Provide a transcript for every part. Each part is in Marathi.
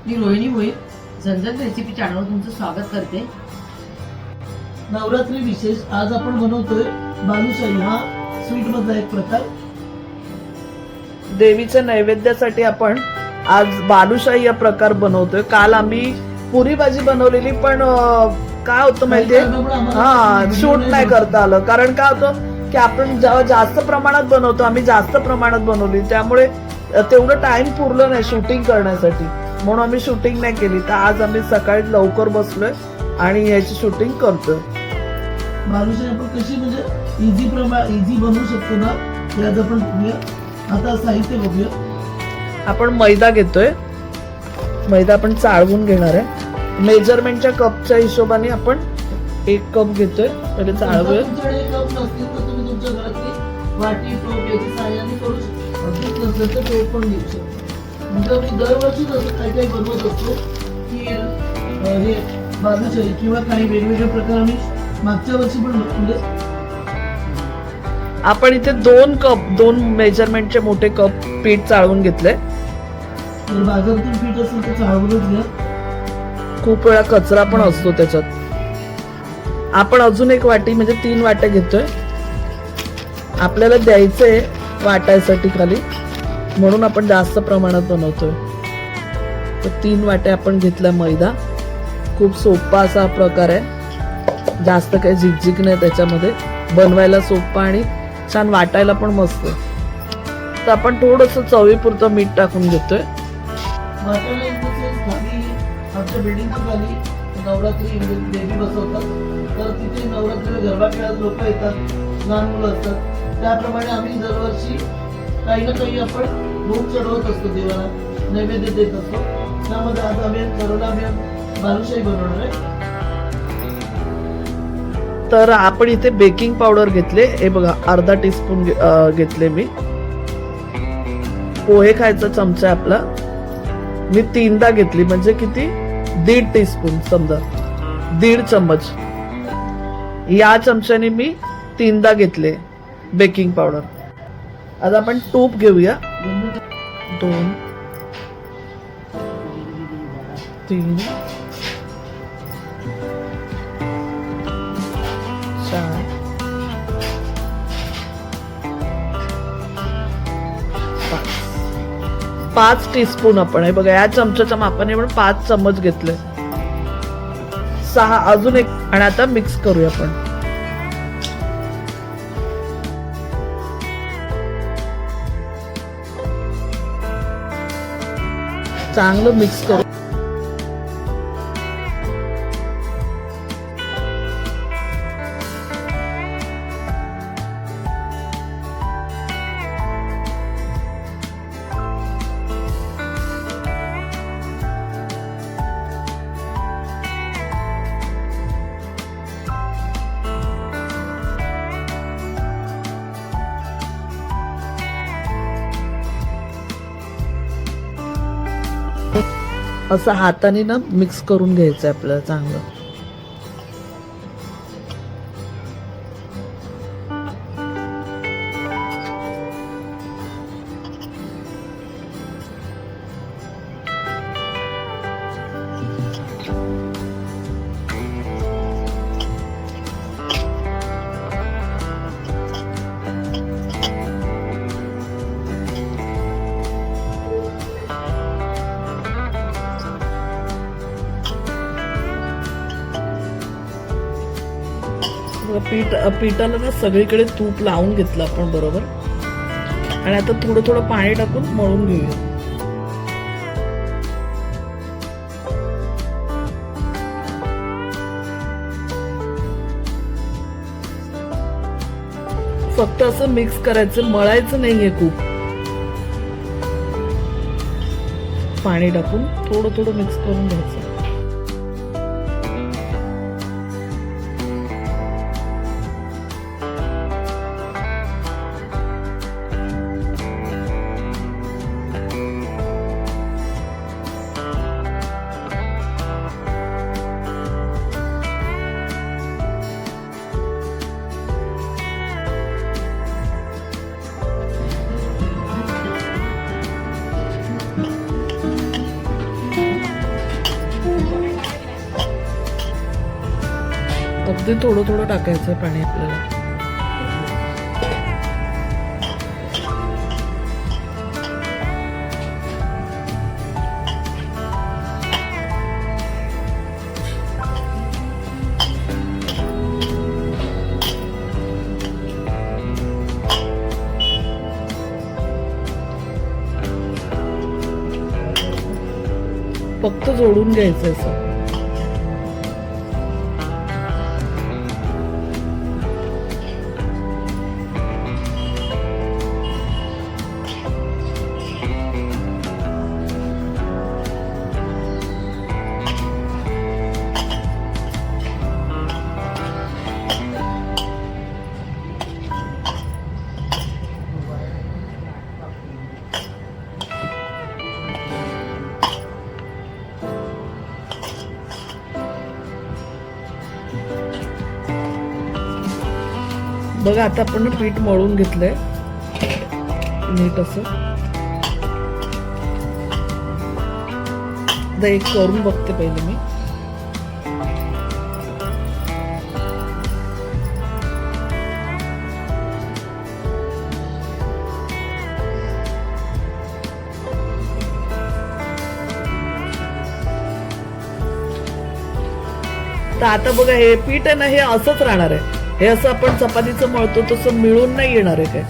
मी रोहिणी भोईर झणझण रेसिपी चॅनलवर तुमचं स्वागत करते। नवरात्री विशेष आज आपण बनवतोय बालुशाही, हा स्वीट मधला एक प्रकार। देवीच्या नैवेद्यासाठी आपण आज बालुशाही हा प्रकार बनवतोय। काल आम्ही पुरी भाजी बनवलेली, पण काय होतं माहितीये, शूट नाही करता आलं। कारण काय होतं की आपण जेव्हा जास्त प्रमाणात बनवतो, आम्ही जास्त प्रमाणात बनवली, त्यामुळे तेवढं टाइम पुरलं नाही शूटिंग करण्यासाठी, म्हणून आम्ही शूटिंग नाही केली। तर आज आम्ही सकाळी लवकर बसलोय आणि याची शूटिंग करतोय। बालुशाही आपण कशी म्हणजे इझी बनवू शकतो ना, हे आज आपण बघूया। आता साहित्य बघूया। आपण मैदा घेतोय, मैदा आपण चाळवून घेणार आहे। मेजरमेंटच्या कपच्या हिशोबाने आपण 1 कप घेतोय, पहिले चाळवूया। तुमच्याकडे कप नसतील तर तुम्ही तुमच्या घरातली वाटी टोप याची सहाय्याने करू शकता। अगदीच नसेल तर टोप पण घेऊ शकता। म्हणजे मी दरवर्षीच असं काही काही बनवत असतो की हे बालुशाही किंवा काही वेगवेगळे प्रकार आम्ही मागच्या वर्षी पण म्हणजे आपण इथे 2 मेजरमेंटचे मोठे कप पीठ चाळवून घेतले। जर बाजारातून पीठ असेल तर चाळवूनच घ्या। खूप वेळा कचरा पण असतो त्याच्यात। आपण अजून 1 वाटी म्हणजे 3 वाट्या घेतोय। आपल्याला द्यायचंय वाटायसाठी खाली, म्हणून आपण जास्त प्रमाणात बनवतोय। तर 3 वाट्या आपण घेतला मैदा। खूप सोपा असा प्रकार आहे, जास्त काही झिकझिक नाही त्याच्यामध्ये, बनवायला सोपा आणि छान वाटायला पण मस्त। तर आपण थोडंसं चवीपुरतं मीठ टाकून घेतोय। वाटायला खाली आमच्या बिल्डिंगच्या खाली नवरात्री देवी बसवतात, तर तिथे नवरात्रीला गरबा खेळायला लोक येतात, लहान मुलं असतात। त्याप्रमाणे आम्ही दरवर्षी काही ना काही आपण भोग चढवत असतो, देवाला नैवेद्य देत असतो। त्यामध्ये आज आम्ही ठरवलं आम्ही बालुशाही बनवणार आहे। तर आपण इथे बेकिंग पावडर घेतले, हे बघा अर्धा टीस्पून घेतले मी। पोहे खायचा चमचा आपला मी 3दा घेतली, म्हणजे किती 1.5 टीस्पून, समजा 1.5 चम्मच। या चमच्याने मी 3दा घेतले बेकिंग पावडर। आता आपण तूप घेऊया। 2 3 4 5 टीस्पून आपण हे बघा, या चमच्याच्या मापाने आपण 5 चम्मच घेतले। 6 अजून 1, आणि आता मिक्स करूया आपण। चांगलं मिक्स करू। असं हाताने ना मिक्स करून घ्यायचं आपल्याला चांगलं। पिठाला ना सगळीकडे तूप लावून घेतलं आपण बरोबर, आणि आता थोडं थोडं पाणी टाकून मळून घेऊया। फक्त असं मिक्स करायचं, मळायचं नाहीये खूप। पाणी टाकून थोडं थोडं मिक्स करून घ्यायचं। अगदी थोडं थोडं टाकायचं आहे पाणी आपल्याला. फक्त जोडून घ्यायचं असं. बघा आता आपण पीठ मळून घेतलंय नीट असं. आता एक करून बघते पहिले मी. तर आता बघा हे पीठ आहे ना, हे असंच राहणार आहे. हे असं आपण चपातीचं मळतो तसं मिळून नाही येणार आहे काय.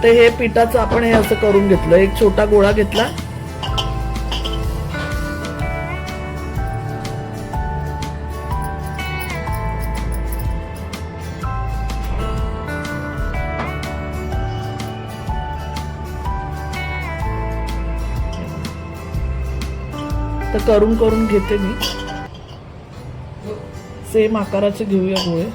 तर हे पिठाचं आपण हे असं करून घेतलं. एक छोटा गोळा घेतला, तर करून करून घेते मी. सेम आकाराचे घेऊया गोळे.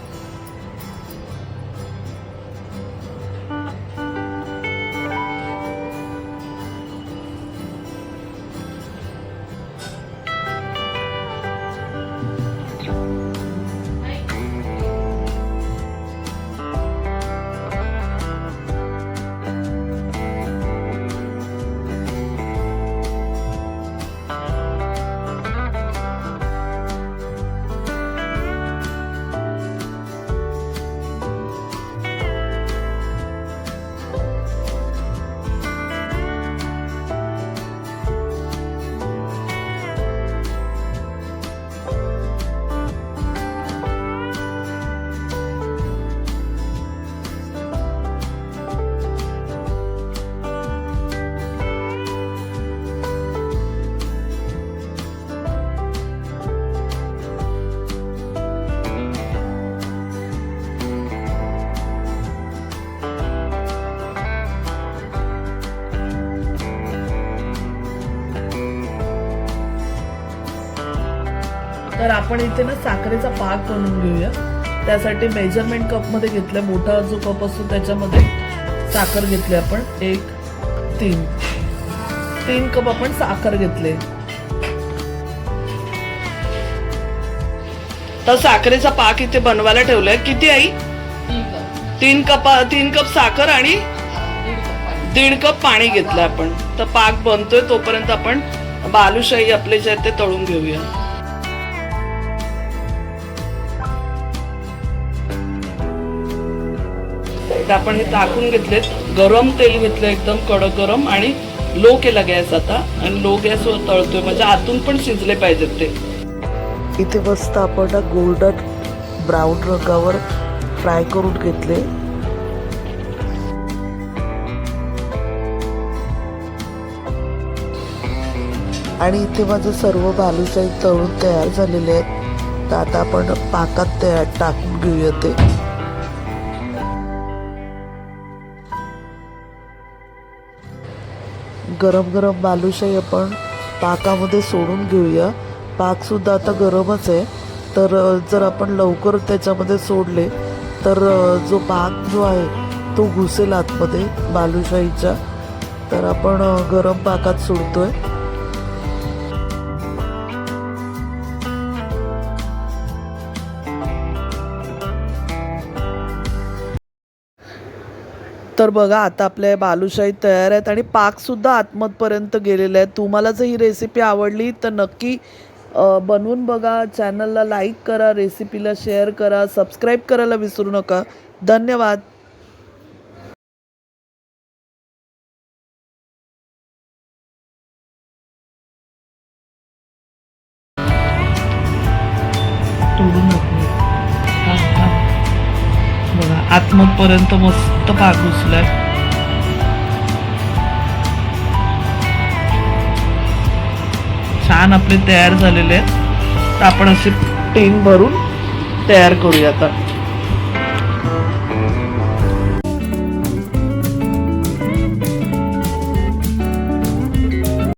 तर आपण इथे ना साखरेचा पाक बनवून घेऊया. त्यासाठी मेजरमेंट कप मध्ये घेतलाय. मोठा जो कप असतो त्याच्यामध्ये साखर घेतली आपण. 3 कप आपण साखर घेतले. तर साखरेचा पाक इथे बनवायला ठेवलाय. किती आई? 3 कप साखर आणि 1.5 कप पाणी घेतलं आपण. तर पाक बनतोय तोपर्यंत आपण बालुशाही आपले जे ते तळून घेऊया. आपण हे टाकून घेतलेत. गरम तेल घेतलं, एकदम कडक गरम, आणि लो केला गॅस आता, आणि लो गॅसवर तळतोय म्हणजे आतून पण शिजले पाहिजेत ते. इथे मस्त आपण गोल्डन ब्राऊन रंगावर फ्राय करून घेतले. आणि इथे माझं सर्व बालुशाही तळून तयार झालेले आहेत. तर आता आपण पाकात टाकून घेऊया ते. गरम गरम बालुशाही आपण पाकामध्ये सोडून घेऊया. पाक सुद्धा आता गरमच आहे. तर जर आपण लवकर त्याच्यामध्ये सोडले तर जो पाक जो आहे तो घुसेल आतमध्ये बालुशाहीच्या. तर आपण गरम पाकात सोडतोय. तर बघा आता आपल्या बालुशाही तयार आहेत आणि पाकसुद्धा आतमधपर्यंत गेलेला आहे. तुम्हाला जर ही रेसिपी आवडली तर नक्की बनवून बघा. चॅनलला लाईक करा, रेसिपीला शेअर करा, सबस्क्राईब करायला विसरू नका. धन्यवाद. तोडून बघा आतमधपर्यंत मस्त पाक घुसलाय. छान आपले तयार झालेले आहेत. तर आपण असे टीन भरून तयार करूया आता.